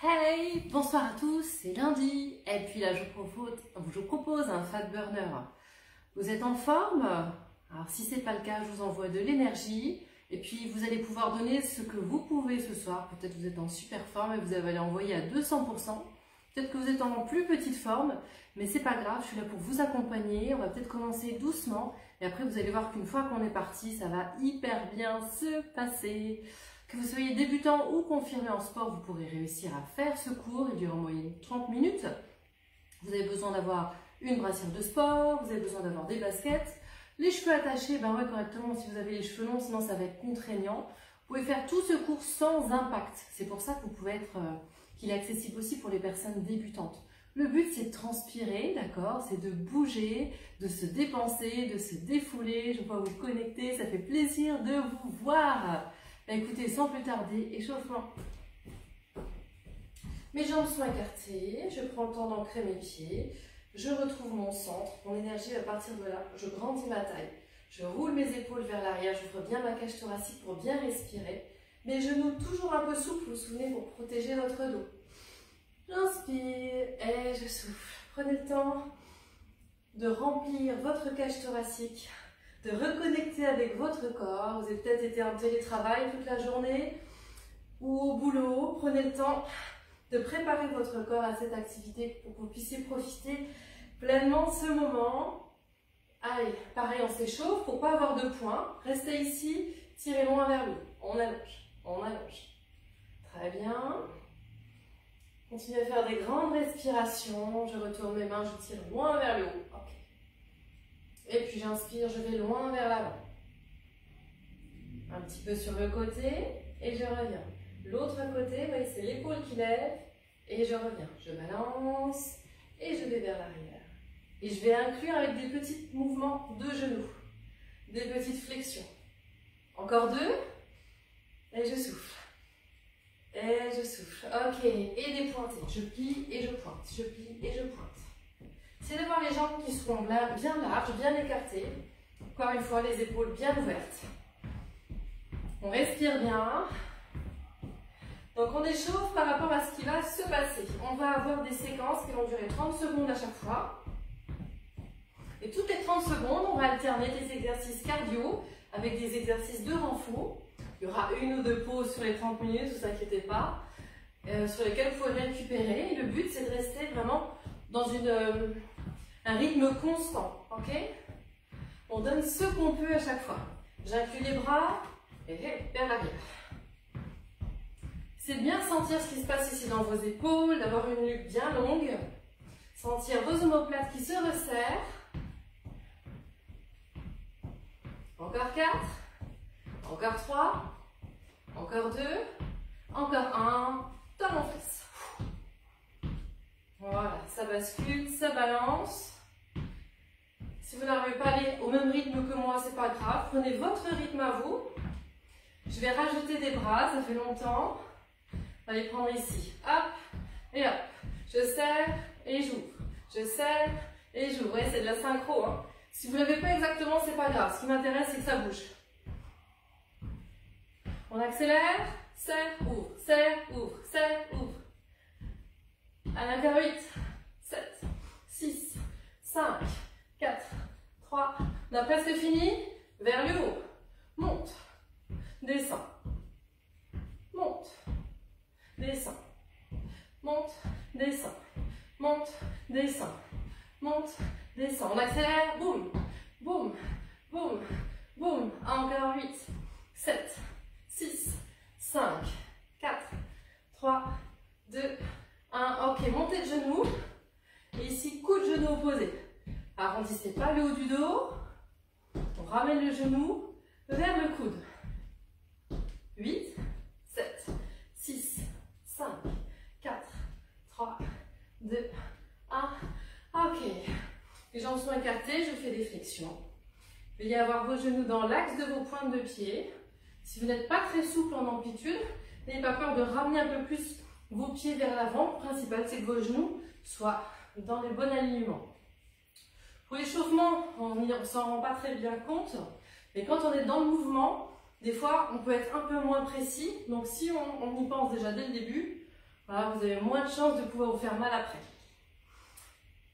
Hey, bonsoir à tous, c'est lundi et puis là je vous propose un fat burner. Vous êtes en forme? Alors si ce n'est pas le cas, je vous envoie de l'énergie et puis vous allez pouvoir donner ce que vous pouvez ce soir. Peut-être que vous êtes en super forme et vous allez envoyer à 200%. Peut-être que vous êtes en plus petite forme, mais c'est pas grave, je suis là pour vous accompagner. On va peut-être commencer doucement et après vous allez voir qu'une fois qu'on est parti, ça va hyper bien se passer. Que vous soyez débutant ou confirmé en sport, vous pourrez réussir à faire ce cours. Il dure en moyenne 30 minutes. Vous avez besoin d'avoir une brassière de sport, vous avez besoin d'avoir des baskets. Les cheveux attachés, ben ouais, correctement si vous avez les cheveux longs, sinon ça va être contraignant. Vous pouvez faire tout ce cours sans impact. C'est pour ça que vous pouvez qu'il est accessible aussi pour les personnes débutantes. Le but c'est de transpirer, d'accord? C'est de bouger, de se dépenser, de se défouler. Je vois vous connecter, ça fait plaisir de vous voir. Écoutez, sans plus tarder, échauffement. Mes jambes sont écartées, je prends le temps d'ancrer mes pieds, je retrouve mon centre, mon énergie va partir de là, je grandis ma taille, je roule mes épaules vers l'arrière, j'ouvre bien ma cage thoracique pour bien respirer, mes genoux toujours un peu souples, vous vous souvenez, pour protéger votre dos. J'inspire et je souffle. Prenez le temps de remplir votre cage thoracique, de reconnecter avec votre corps. Vous avez peut-être été en télétravail toute la journée ou au boulot. Prenez le temps de préparer votre corps à cette activité pour que vous puissiez profiter pleinement de ce moment. Allez, pareil, on s'échauffe pour ne pas avoir de points. Restez ici, tirez loin vers le haut. On allonge, on allonge. Très bien. Continuez à faire des grandes respirations. Je retourne mes mains, je tire loin vers le haut. Ok. Et puis j'inspire, je vais loin vers l'avant. Un petit peu sur le côté et je reviens. L'autre côté, voyez, c'est l'épaule qui lève et je reviens. Je balance et je vais vers l'arrière. Et je vais inclure avec des petits mouvements de genoux, des petites flexions. Encore deux. Et je souffle. Et je souffle. Ok. Et des pointées. Je plie et je pointe. Je plie et je pointe. C'est de voir les jambes qui seront bien larges, bien écartées. Encore une fois, les épaules bien ouvertes. On respire bien. Donc on échauffe par rapport à ce qui va se passer. On va avoir des séquences qui vont durer 30 secondes à chaque fois. Et toutes les 30 secondes, on va alterner des exercices cardio avec des exercices de renfort. Il y aura une ou deux pauses sur les 30 minutes, ne vous inquiétez pas, sur lesquelles vous pouvez récupérer. Et le but, c'est de rester vraiment dans un rythme constant, ok? On donne ce qu'on peut à chaque fois. J'inclus les bras et vers l'arrière. C'est bien sentir ce qui se passe ici dans vos épaules, d'avoir une nuque bien longue. Sentir vos omoplates qui se resserrent. Encore 4. Encore 3. Encore 2. Encore 1. Talons fesses. Voilà, ça bascule, ça balance. Si vous n'arrivez pas à aller au même rythme que moi, c'est pas grave. Prenez votre rythme à vous. Je vais rajouter des bras, ça fait longtemps. On va les prendre ici. Hop et hop. Je serre et j'ouvre. Je serre et j'ouvre. Ouais, c'est de la synchro. Hein. Si vous ne l'avez pas exactement, c'est pas grave. Ce qui m'intéresse, c'est que ça bouge. On accélère. Serre, ouvre. Serre, ouvre. Serre, ouvre. Allez, encore 8, 7, 6, 5, 4, 3. On a presque fini. Vers le haut. Monte. Descend. Monte. Descend. Monte. Descend. Monte. Descend. Monte. Descend. On accélère. Boum. Boum. Boum. Boum. Encore 8, 7, 6, 5, 4, 3, 2, 1, ok, montez de genoux. Et ici, coup de genou opposé. Arrondissez pas le haut du dos. On ramène le genou vers le coude. 8, 7, 6, 5, 4, 3, 2, 1. Ok. Les jambes sont écartées, je fais des flexions. Veuillez avoir vos genoux dans l'axe de vos pointes de pied. Si vous n'êtes pas très souple en amplitude, n'ayez pas peur de ramener un peu plus vos pieds vers l'avant. Le principal, c'est que vos genoux soient dans le bon alignement. Pour l'échauffement, on ne s'en rend pas très bien compte, mais quand on est dans le mouvement, des fois, on peut être un peu moins précis. Donc, si on y pense déjà dès le début, Voilà, vous avez moins de chances de pouvoir vous faire mal après.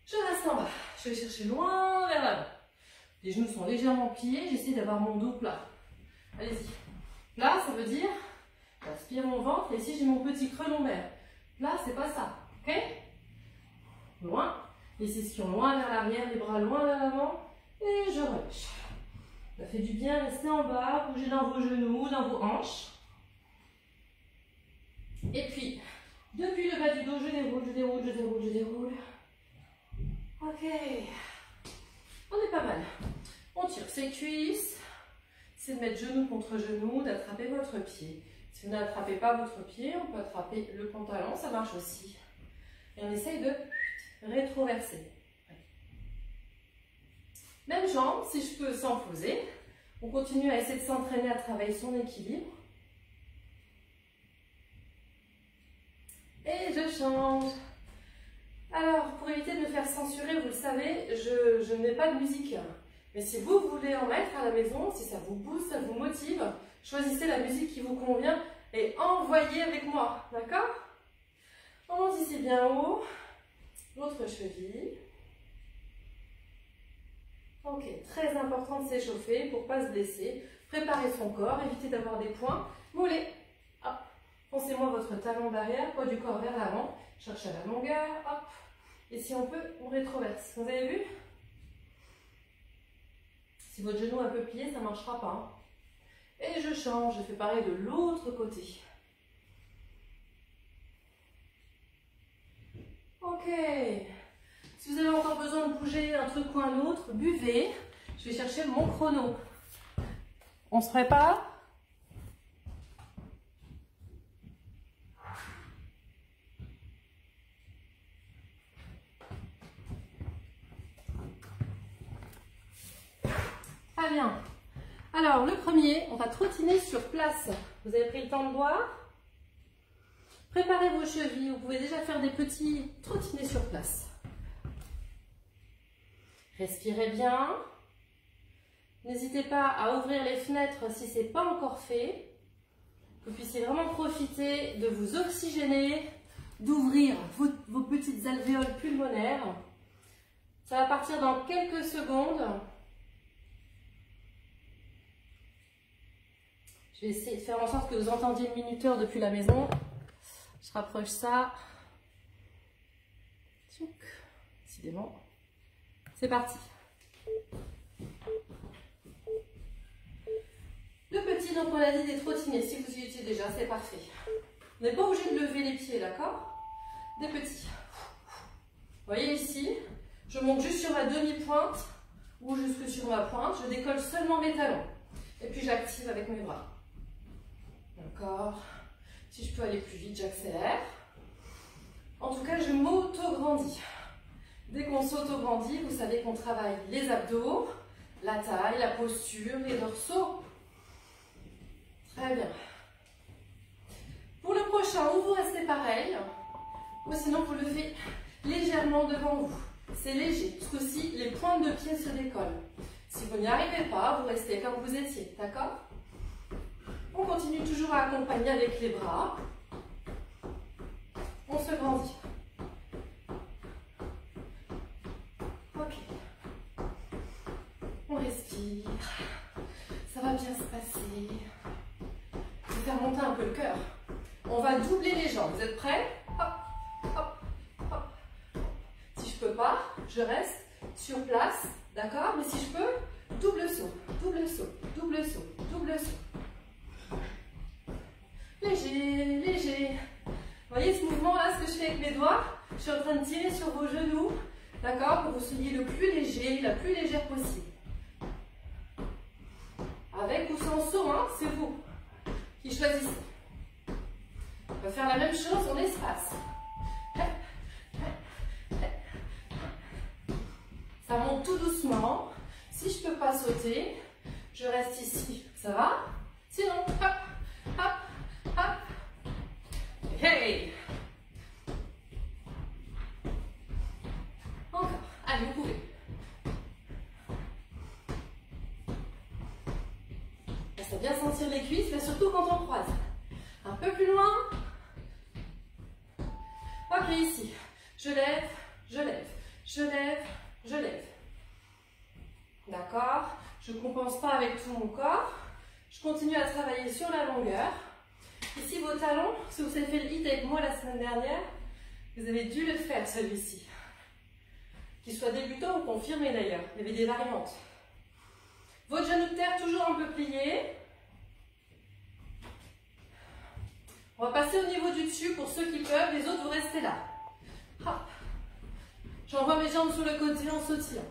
Je reste en bas. Je vais chercher loin vers l'avant. Les genoux sont légèrement pliés. J'essaie d'avoir mon dos plat. Allez-y. Là, ça veut dire, j'aspire mon ventre. Et ici, j'ai mon petit creux lombaire. Là, c'est pas ça. Ok? Loin. Les ischions loin vers l'arrière, les bras loin vers l'avant. Et je relâche. Ça fait du bien, restez en bas, bougez dans vos genoux, dans vos hanches. Et puis, depuis le bas du dos, je déroule, je déroule, je déroule, je déroule. Ok. On est pas mal. On tire ses cuisses. C'est de mettre genou contre genou, d'attraper votre pied. Si vous n'attrapez pas votre pied, on peut attraper le pantalon, ça marche aussi. Et on essaye de rétroverser. Même jambe, si je peux, sans poser. On continue à essayer de s'entraîner à travailler son équilibre. Et je change. Alors, pour éviter de me faire censurer, vous le savez, je ne mets pas de musique. Mais si vous voulez en mettre à la maison, si ça vous booste, ça vous motive, choisissez la musique qui vous convient et envoyez avec moi. D'accord? On monte ici bien haut. L'autre cheville. Ok, très important de s'échauffer pour ne pas se blesser. Préparez son corps, évitez d'avoir des points. Mollets. Hop. Foncez-moi votre talon d'arrière, poids du corps vers l'avant. Cherchez la longueur. Hop. Et si on peut, on rétroverse. Vous avez vu? Si votre genou est un peu plié, ça ne marchera pas. Et je change, je fais pareil de l'autre côté. Ok. Si vous avez encore besoin de bouger un truc ou un autre, buvez. Je vais chercher mon chrono. On se prépare? Très bien. Alors, le premier, on va trottiner sur place. Vous avez pris le temps de boire? Préparez vos chevilles. Vous pouvez déjà faire des petits trottinets sur place. Respirez bien. N'hésitez pas à ouvrir les fenêtres si ce n'est pas encore fait. Que vous puissiez vraiment profiter de vous oxygéner, d'ouvrir vos petites alvéoles pulmonaires. Ça va partir dans quelques secondes. Je vais essayer de faire en sorte que vous entendiez le minuteur depuis la maison. Je rapproche ça. Décidément. C'est parti. Le petit, donc on a dit des trottinets. Si vous y étiez déjà, c'est parfait. Vous n'êtes pas obligé de lever les pieds, d'accord? Des petits. Vous voyez ici, je monte juste sur ma demi-pointe ou jusque sur ma pointe. Je décolle seulement mes talons. Et puis j'active avec mes bras. D'accord. Si je peux aller plus vite, j'accélère. En tout cas, je m'auto-grandis. Dès qu'on s'auto-grandit, vous savez qu'on travaille les abdos, la taille, la posture, les dorsaux. Très bien. Pour le prochain, ou vous restez pareil, ou sinon vous levez légèrement devant vous. C'est léger. Ce coup-ci, les pointes de pied se décollent. Si vous n'y arrivez pas, vous restez comme vous étiez. D'accord? On continue toujours à accompagner avec les bras. On se grandit. Ok. On respire. Ça va bien se passer. Je vais faire monter un peu le cœur. On va doubler les jambes. Vous êtes prêts? Hop, hop, hop. Si je peux pas, je reste sur place. D'accord? Mais si je peux, double saut, double saut, double saut, double saut. Léger, léger. Vous voyez ce mouvement-là, ce que je fais avec mes doigts? Je suis en train de tirer sur vos genoux, d'accord? Pour que vous soyez le plus léger, la plus légère possible. Avec ou sans saut, hein, c'est vous qui choisissez. On va faire la même chose en espace. Ça monte tout doucement. Si je ne peux pas sauter, je reste ici. Ça va? Sinon, hop, hop. Hop. Hey. Encore. Allez, vous pouvez. Restez bien sentir les cuisses, mais surtout quand on croise. Un peu plus loin. frapper ici. Je lève, je lève, je lève, je lève. D'accord? Je ne compense pas avec tout mon corps. Je continue à travailler sur la longueur. Ici, vos talons, si vous avez fait le hit avec moi la semaine dernière, vous avez dû le faire celui-ci. Qu'il soit débutant ou confirmé d'ailleurs. Il y avait des variantes. Votre genou de terre toujours un peu plié. On va passer au niveau du dessus pour ceux qui peuvent. Les autres, vous restez là. Hop. J'envoie mes jambes sur le côté en sautillant.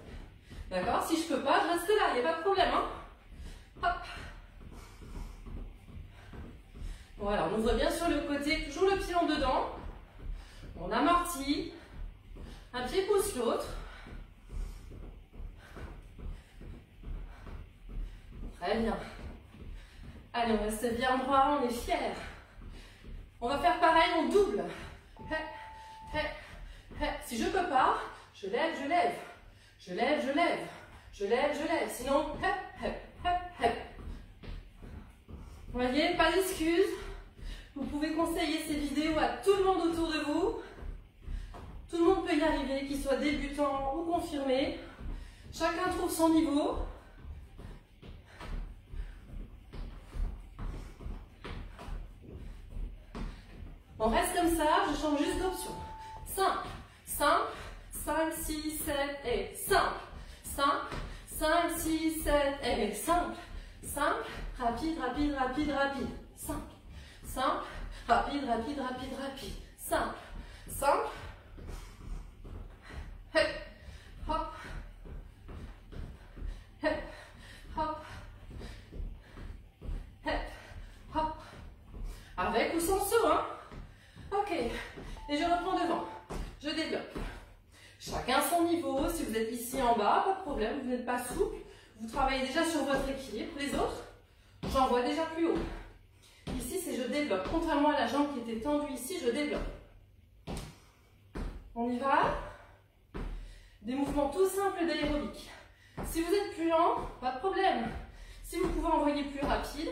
D'accord? Si je ne peux pas, je reste là. Il n'y a pas de problème. Hein? Hop. Voilà, on ouvre bien sur le côté. Toujours le pied en dedans. On amortit. Un pied pousse l'autre. Très bien. Allez, on reste bien droit, on est fiers. On va faire pareil, on double. Si je ne peux pas, je lève, je lève. Je lève, je lève. Je lève, je lève. Sinon, Vous voyez, pas d'excuses. Vous pouvez conseiller ces vidéos à tout le monde autour de vous. Tout le monde peut y arriver, qu'il soit débutant ou confirmé. Chacun trouve son niveau. On reste comme ça, je change juste d'option. Simple, simple, 5, 6, 7 et simple. Simple, 5, 6, 7 et simple. Simple, rapide, rapide, rapide, rapide. Simple, simple, rapide, rapide, rapide, rapide. Simple, simple. Hey, hop. Hey, hop. Hey, hop. Avec ou sans saut, hein? Ok, et je reprends devant, je développe. Chacun son niveau, si vous êtes ici en bas, pas de problème, vous n'êtes pas souple, vous travaillez déjà sur votre équilibre. Les autres, j'envoie déjà plus haut. Ici, c'est je développe, contrairement à la jambe qui était tendue ici, je développe. On y va? Des mouvements tout simples d'aérobic. Si vous êtes plus lent, pas de problème. Si vous pouvez envoyer plus rapide,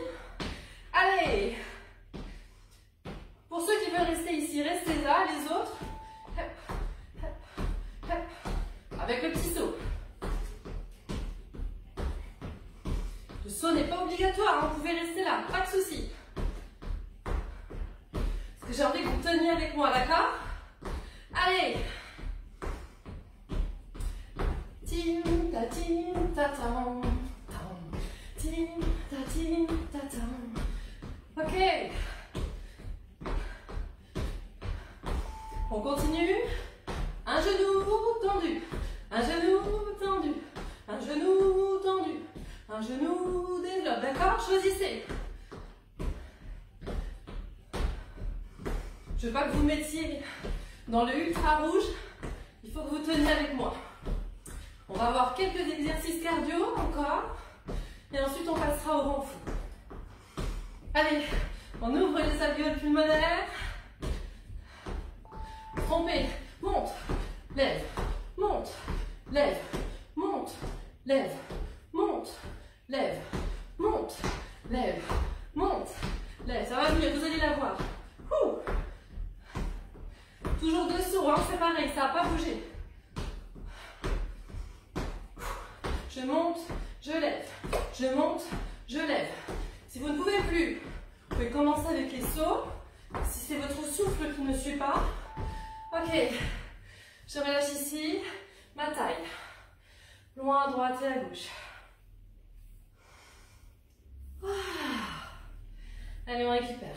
allez! Pour ceux qui veulent rester ici, restez là. Les autres, avec le petit saut. Le saut n'est pas obligatoire, hein, vous pouvez rester là, pas de souci. Parce que j'ai envie que vous teniez avec moi, d'accord? Allez! Tim ta tim ta tam tam. Tim ta tim ta tam. Ok. On continue. Un genou tendu. Un genou tendu. Un genou tendu. Un genou développe. D'accord? Choisissez. Je veux pas que vous mettiez dans le ultra rouge. Il faut que vous teniez avec moi. On va avoir quelques exercices cardio encore. Et ensuite, on passera au renfort. Allez, on ouvre les alvéoles pulmonaires. Trompez, monte, lève, monte, lève, monte, lève, monte, lève, monte, lève, monte, lève. Ça va mieux, vous allez la voir. Ouh. Toujours dessous, hein, c'est pareil, ça n'a pas bougé. Je monte, je lève, je monte, je lève. Si vous ne pouvez plus, vous pouvez commencer avec les sauts. Si c'est votre souffle qui ne suit pas, ok, je relâche ici, ma taille, loin à droite et à gauche. Allez, on récupère.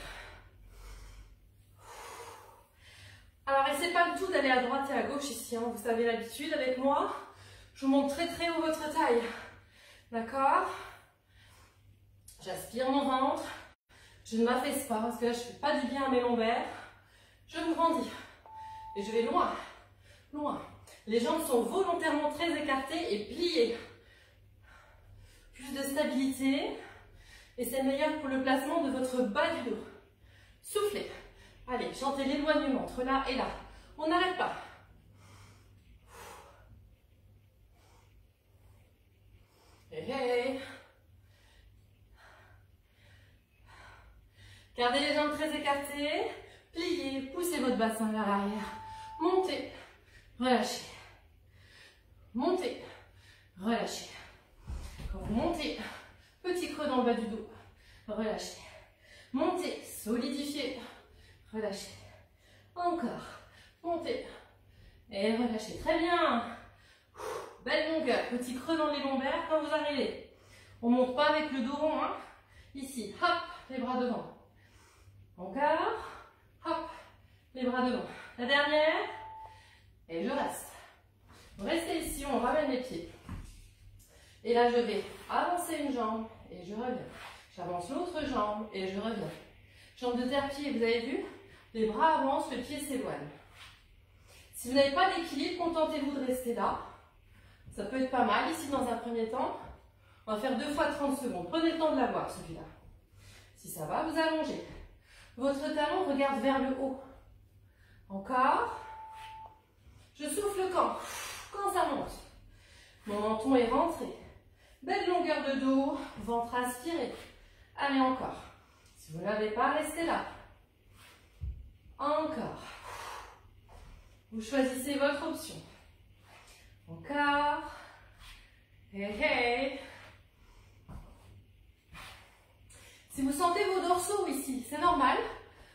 Alors, essayez pas du tout d'aller à droite et à gauche ici, hein. Vous avez l'habitude avec moi. Je vous montre très très haut votre taille. D'accord? J'aspire mon ventre. Je ne m'affaisse pas parce que là, je ne fais pas du bien à mes lombaires. Je me grandis. Et je vais loin, loin. Les jambes sont volontairement très écartées et pliées. Plus de stabilité. Et c'est meilleur pour le placement de votre bas du dos. Soufflez. Allez, chantez l'éloignement entre là et là. On n'arrête pas. Hey. Gardez les jambes très écartées. Pliez, poussez votre bassin vers l'arrière. montez, relâchez. Montez, relâchez. Quand vous montez, petit creux dans le bas du dos, relâchez. Montez, solidifiez, relâchez. Encore, montez et relâchez. Très bien. Belle longueur, petit creux dans les lombaires quand vous arrivez. On ne monte pas avec le dos rond, hein. Ici, hop, les bras devant. Encore, hop, les bras devant. La dernière, et je reste. Restez ici, on ramène les pieds. Et là, je vais avancer une jambe et je reviens. J'avance l'autre jambe et je reviens. Jambe de terre-pied, vous avez vu? Les bras avancent, le pied s'éloigne. Si vous n'avez pas d'équilibre, contentez-vous de rester là. Ça peut être pas mal ici dans un premier temps. On va faire 2 fois 30 secondes. Prenez le temps de l'avoir celui-là. Si ça va, vous allongez. Votre talon regarde vers le haut. Encore. Je souffle quand ça monte. Mon menton est rentré. Belle longueur de dos, ventre aspiré. Allez, encore. Si vous ne l'avez pas, restez là. Encore. Vous choisissez votre option. Encore. Hey, hey. Si vous sentez vos dorsaux ici, c'est normal.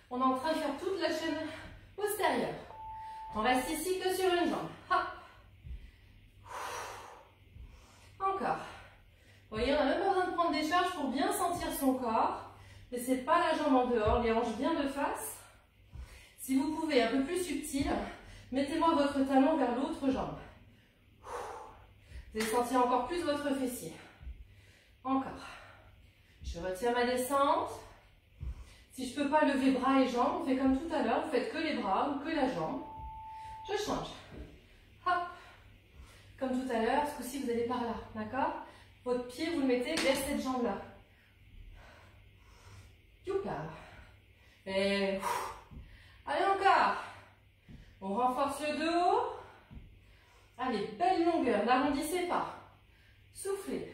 On est en train de faire toute la chaîne postérieure. On reste ici que sur une jambe. Hop. Encore. Vous voyez, on n'a même pas besoin de prendre des charges pour bien sentir son corps. Laissez pas la jambe en dehors, les hanches bien de face. Si vous pouvez, un peu plus subtil, mettez-moi votre talon vers l'autre jambe. Vous allez sentir encore plus votre fessier. Encore. Je retiens ma descente. Si je ne peux pas lever bras et jambes, on fait comme tout à l'heure, vous faites que les bras ou que la jambe. Je change. Hop. Comme tout à l'heure, ce coup-ci, vous allez par là, d'accord? Votre pied, vous le mettez vers cette jambe-là. Youka. Et... allez, encore. On renforce le dos. Allez, belle longueur, n'arrondissez pas. Soufflez.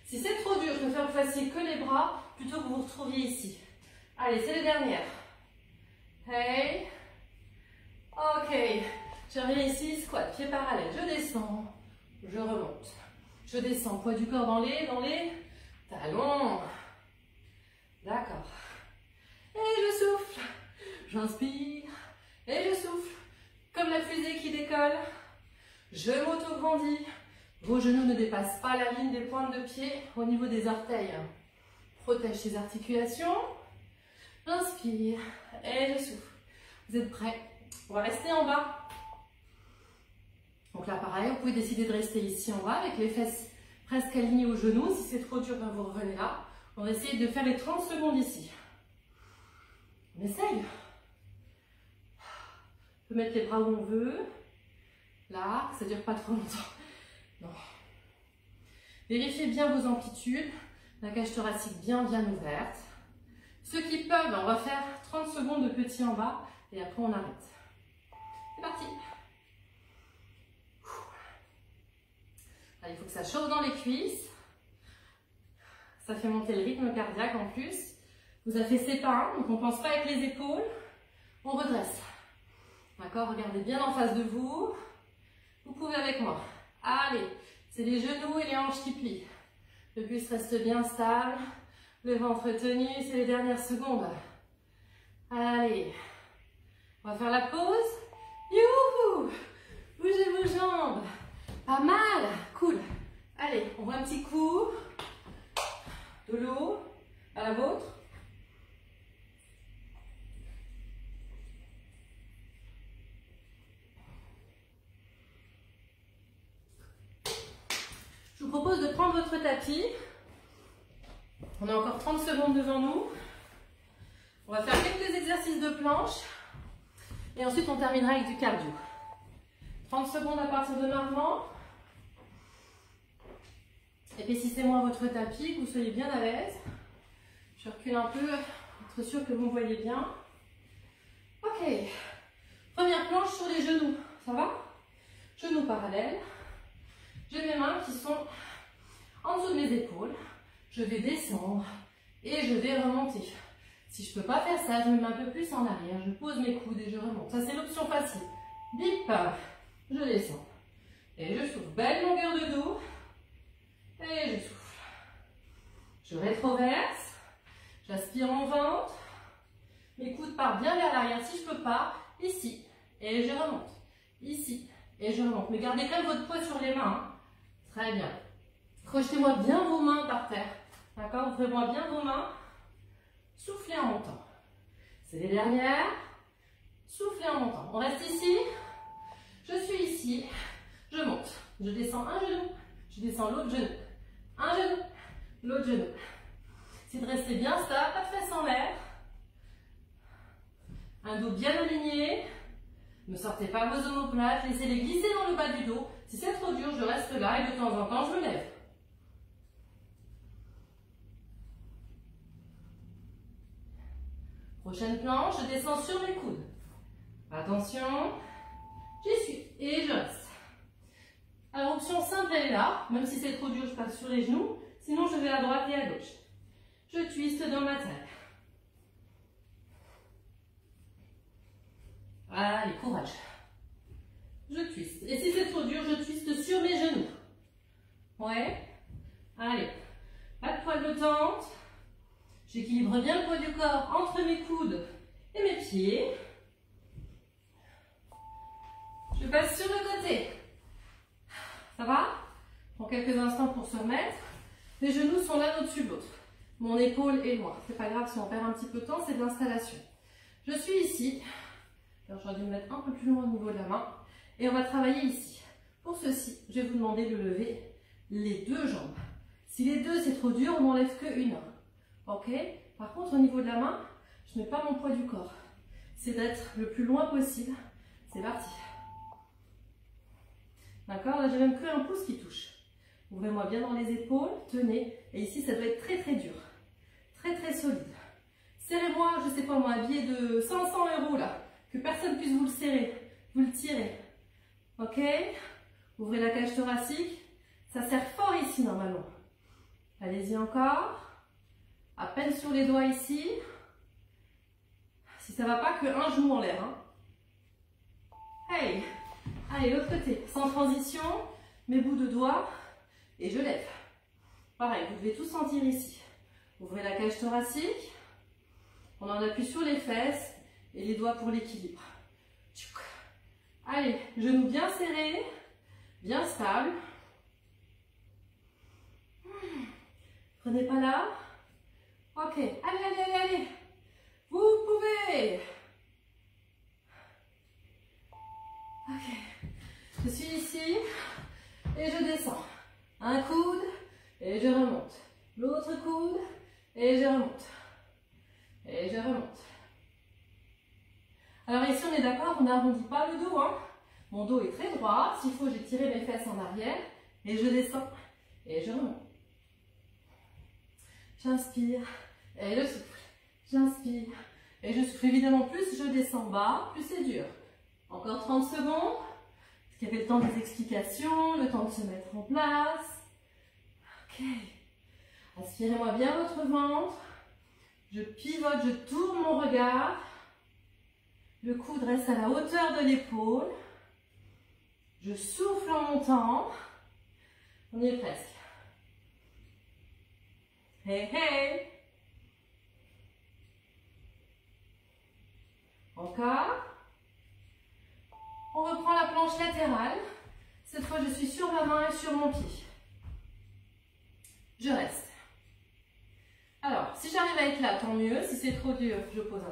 Si c'est trop dur, je préfère que vous fassiez que les bras plutôt que vous vous retrouviez ici. Allez, c'est les dernières. Hey. Ok. Je reviens ici, squat, pied parallèle. Je descends, je remonte. Je descends, poids du corps dans les talons. D'accord. Et je souffle. J'inspire. Et je souffle. Comme la fusée qui décolle. Je m'auto-grandis. Vos genoux ne dépassent pas la ligne des pointes de pied au niveau des orteils. Protège ces articulations. J'inspire. Et je souffle. Vous êtes prêts? On va rester en bas. Donc là, pareil, vous pouvez décider de rester ici en bas avec les fesses presque alignées aux genoux. Si c'est trop dur, ben vous revenez là. On va essayer de faire les 30 secondes ici. On essaye. On peut mettre les bras où on veut. Là, ça ne dure pas trop longtemps. Non. Vérifiez bien vos amplitudes. La cage thoracique bien ouverte. Ceux qui peuvent, on va faire 30 secondes de petit en bas et après on arrête. C'est parti. Allez, il faut que ça chauffe dans les cuisses. Ça fait monter le rythme cardiaque en plus. Vous affaissez pas, donc on ne pense pas avec les épaules. On redresse. D'accord? Regardez bien en face de vous. Vous pouvez avec moi. Allez, c'est les genoux et les hanches qui plient. Le buste reste bien stable. Le ventre tenu, c'est les dernières secondes. Allez. On va faire la pause. Youhou! Bougez vos jambes. Pas mal. Cool. Allez, on voit un petit coup. De l'eau à la vôtre. Je vous propose de prendre votre tapis. On a encore 30 secondes devant nous. On va faire quelques exercices de planche. Et ensuite, on terminera avec du cardio. 30 secondes à partir de maintenant. Épaississez-moi votre tapis, que vous soyez bien à l'aise. Je recule un peu pour être sûr que vous me voyez bien. Ok. Première planche sur les genoux. Ça va? Genoux parallèles. J'ai mes mains qui sont en dessous de mes épaules. Je vais descendre et je vais remonter. Si je ne peux pas faire ça, je me mets un peu plus en arrière. Je pose mes coudes et je remonte. Ça, c'est l'option facile. Bip, je descends. Et je souffle. Belle longueur de dos. Et je souffle. Je rétroverse. J'aspire en ventre. Mes coudes partent bien vers l'arrière. Si je ne peux pas, ici. Et je remonte. Ici. Et je remonte. Mais gardez quand même votre poids sur les mains. Hein. Très bien. Projetez-moi bien vos mains par terre. D'accord? Ouvrez-moi bien vos mains. Soufflez en montant. C'est les dernières. Soufflez en montant. On reste ici. Je suis ici. Je monte. Je descends un genou. Je descends l'autre genou. Un genou. L'autre genou. C'est de rester bien stable. Pas de fesses en l'air. Un dos bien aligné. Ne sortez pas vos omoplates. Laissez-les glisser dans le bas du dos. Si c'est trop dur, je reste là et de temps en temps, je me lève. Prochaine planche, je descends sur mes coudes. Attention, j'y suis et je reste. Alors, option simple, elle est là. Même si c'est trop dur, je passe sur les genoux. Sinon, je vais à droite et à gauche. Je twiste dans ma taille. Allez, courage. Je twiste. Et si c'est trop dur, je twiste sur mes genoux. Ouais. Allez. Pas de poids de tente. J'équilibre bien le poids du corps entre mes coudes et mes pieds. Je passe sur le côté. Ça va? Prends quelques instants pour se remettre. Les genoux sont l'un au-dessus de l'autre. Mon épaule est loin. C'est pas grave si on perd un petit peu de temps, c'est de l'installation. Je suis ici. Alors j'aurais dû me mettre un peu plus loin au niveau de la main. Et on va travailler ici. Pour ceci, je vais vous demander de lever les deux jambes. Si les deux c'est trop dur, on n'enlève qu'une. Ok? Par contre, au niveau de la main, je ne mets pas mon poids du corps. C'est d'être le plus loin possible. C'est parti. D'accord? Là, j'ai même que un pouce qui touche. Ouvrez-moi bien dans les épaules, tenez. Et ici, ça doit être très très dur. Très très solide. Serrez-moi, je sais pas moi, un billet de 500 € là. Que personne puisse vous le serrer. Vous le tirez. Ok? Ouvrez la cage thoracique. Ça serre fort ici normalement. Allez-y encore. À peine sur les doigts ici. Si ça ne va pas, qu'un genou en l'air. Hein. Hey! Allez, l'autre côté. Sans transition, mes bouts de doigts. Et je lève. Pareil, vous devez tout sentir ici. Ouvrez la cage thoracique. On en appuie sur les fesses et les doigts pour l'équilibre. Allez, genoux bien serrés, bien stable. Prenez pas là. Ok, allez, allez, allez, allez. Vous pouvez. Ok, je suis ici et je descends. Un coude et je remonte. L'autre coude et je remonte. Et je remonte. Alors ici, on est d'accord, on n'arrondit pas le dos. Hein. Mon dos est très droit. S'il faut, j'ai tiré mes fesses en arrière. Et je descends. Et je remonte. J'inspire. Et je souffle. J'inspire. Et je souffle. Évidemment, plus je descends bas, plus c'est dur. Encore 30 secondes. Parce qu'il y avait le temps des explications, le temps de se mettre en place. Ok. Aspirez-moi bien votre ventre. Je pivote, je tourne mon regard. Le coude reste à la hauteur de l'épaule. Je souffle en montant. On y est presque. Hey, hey. Encore. On reprend la planche latérale. Cette fois, je suis sur ma main et sur mon pied. Je reste. Alors, si j'arrive à être là, tant mieux. Si c'est trop dur, je pose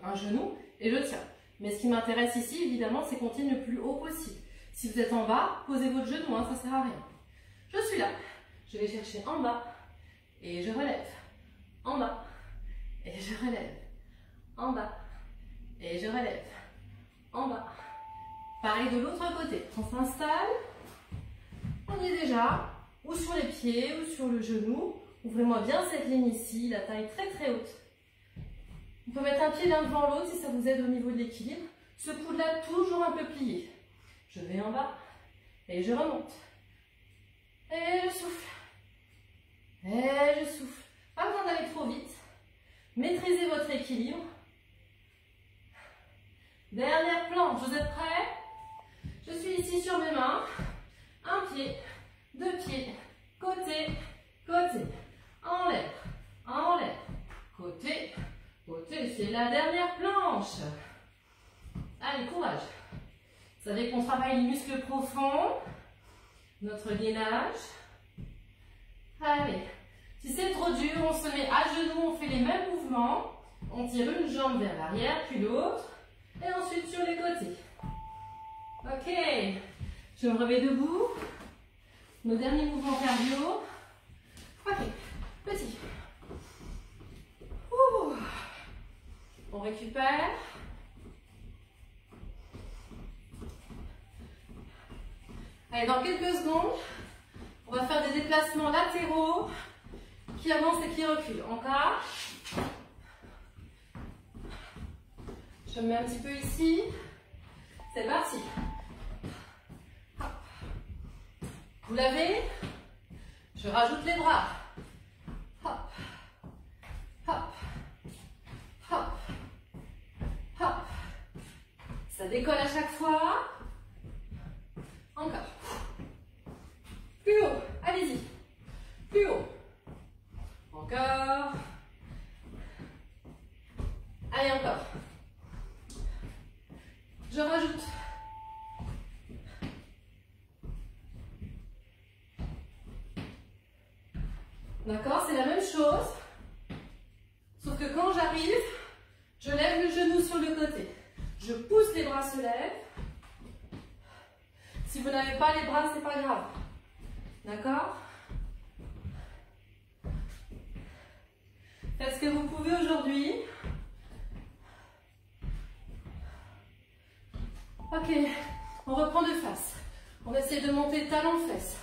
un genou et je tiens. Mais ce qui m'intéresse ici, évidemment, c'est qu'on tienne le plus haut possible. Si vous êtes en bas, posez votre genou, hein, ça ne sert à rien. Je suis là. Je vais chercher en bas et je relève. En bas et je relève. En bas et je relève. En bas. Pareil de l'autre côté. On s'installe. On y est déjà. Ou sur les pieds ou sur le genou. Ouvrez-moi bien cette ligne ici, la taille très très haute. On peut mettre un pied l'un devant l'autre si ça vous aide au niveau de l'équilibre. Ce coude-là, toujours un peu plié. Je vais en bas et je remonte. Et je souffle. Et je souffle. Pas besoin d'aller trop vite. Maîtrisez votre équilibre. Dernière planche, vous êtes prêts? Je suis ici sur mes mains. Un pied, deux pieds, côté, côté. En l'air, côté, côté. C'est la dernière planche. Allez, courage. Vous savez qu'on travaille les muscles profonds. Notre gainage. Allez. Si c'est trop dur, on se met à genoux, on fait les mêmes mouvements. On tire une jambe vers l'arrière, puis l'autre. Et ensuite sur les côtés. Ok. Je me remets debout. Nos derniers mouvements cardio. Ok. Petit. Ouh. On récupère. Allez, dans quelques secondes, on va faire des déplacements latéraux qui avancent et qui reculent. Encore. Je me mets un petit peu ici. C'est parti. Hop. Vous l'avez? Je rajoute les bras. Hop. Hop. Hop. Hop. Ça décolle à chaque fois. Encore. Plus haut. Allez-y. Plus haut. Encore. Allez, encore. Je rajoute. D'accord, c'est la même chose. Sauf que quand j'arrive, je lève le genou sur le côté. Je pousse, les bras se lèvent. Si vous n'avez pas les bras, c'est pas grave. D'accord? Faites ce que vous pouvez aujourd'hui. Ok, on reprend de face. On essaie de monter talon-fesse.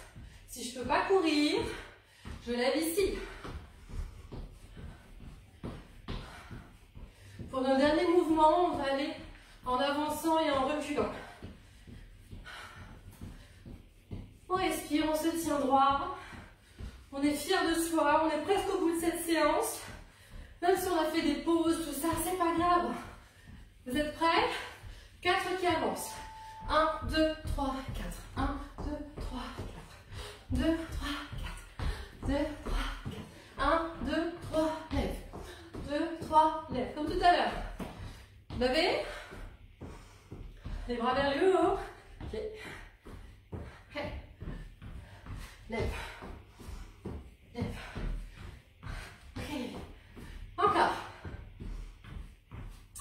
Si je ne peux pas courir, je lève ici. Pour nos derniers mouvements, on va aller en avançant et en reculant. On respire, on se tient droit. On est fiers de soi, on est presque au bout de cette séance. Même si on a fait des pauses, tout ça, c'est pas grave. Vous êtes prêts? 4 qui avancent. 1, 2, 3, 4. 1, 2, 3, 4. 2, 3, 4. 2, 3, 4. 1, 2, 3, lève. 2, 3, lève. Comme tout à l'heure. Levez. Les bras vers le haut. Ok. Hey. Lève. Lève. Ok. Encore.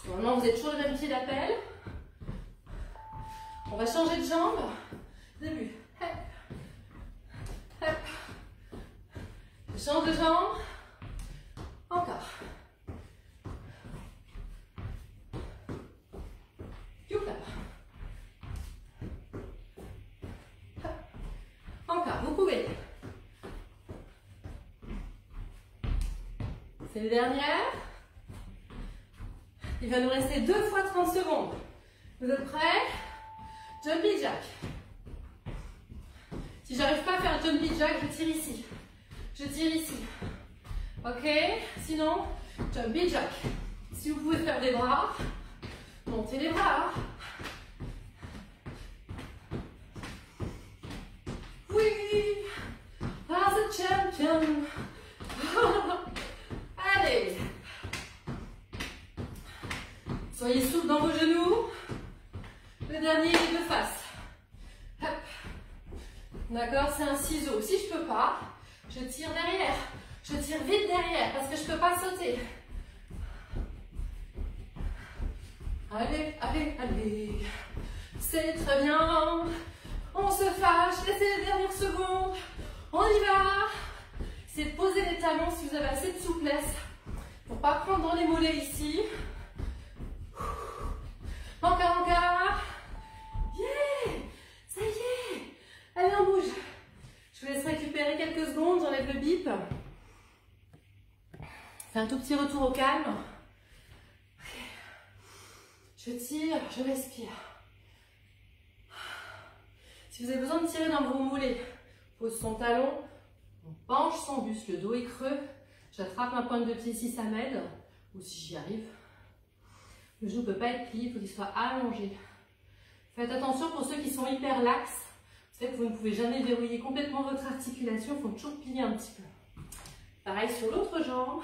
Maintenant, vous êtes toujours le même pied d'appel. On va changer de jambe. Début. Hop. Hop. Je change de jambe. Encore. Youpa. Hop. Encore. Vous pouvez. C'est les dernières. Il va nous rester 2 fois 30 secondes. Vous êtes prêts? Jumpy jack. Si j'arrive pas à faire jumpy jack, je tire ici. Je tire ici. Ok? Sinon, jumpy jack. Si vous pouvez faire des bras, montez les bras. Oui! As a champion. Allez! Soyez souple dans vos genoux. Le dernier est de face. Hop. D'accord, c'est un ciseau. Si je ne peux pas, je tire derrière. Je tire vite derrière parce que je ne peux pas sauter. Allez, allez, allez. C'est très bien. On se fâche. Laissez les dernières secondes. On y va. C'est de poser les talons si vous avez assez de souplesse pour ne pas prendre dans les mollets ici. Encore, encore. Yeah! Ça y est! Allez, on bouge. Je vous laisse récupérer quelques secondes, j'enlève le bip. Fais un tout petit retour au calme. Okay. Je tire, je respire. Si vous avez besoin de tirer dans vos mollets, pose son talon, on penche son buste, le dos est creux. J'attrape ma pointe de pied si ça m'aide, ou si j'y arrive. Le genou ne peut pas être plié, il faut qu'il soit allongé. Faites attention pour ceux qui sont hyper laxes. Vous savez que vous ne pouvez jamais verrouiller complètement votre articulation, il faut toujours plier un petit peu. Pareil sur l'autre jambe.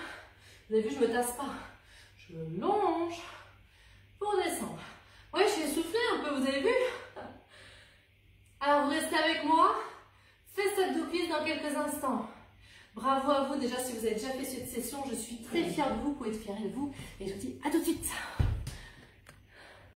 Vous avez vu, je ne me tasse pas. Je me longe pour descendre. Oui, je suis essoufflée un peu, vous avez vu? Alors, vous restez avec moi. Faites cette double dans quelques instants. Bravo à vous déjà si vous avez déjà fait cette session. Je suis très fière de vous, vous pouvez être fiers de vous. Et je vous dis à tout de suite.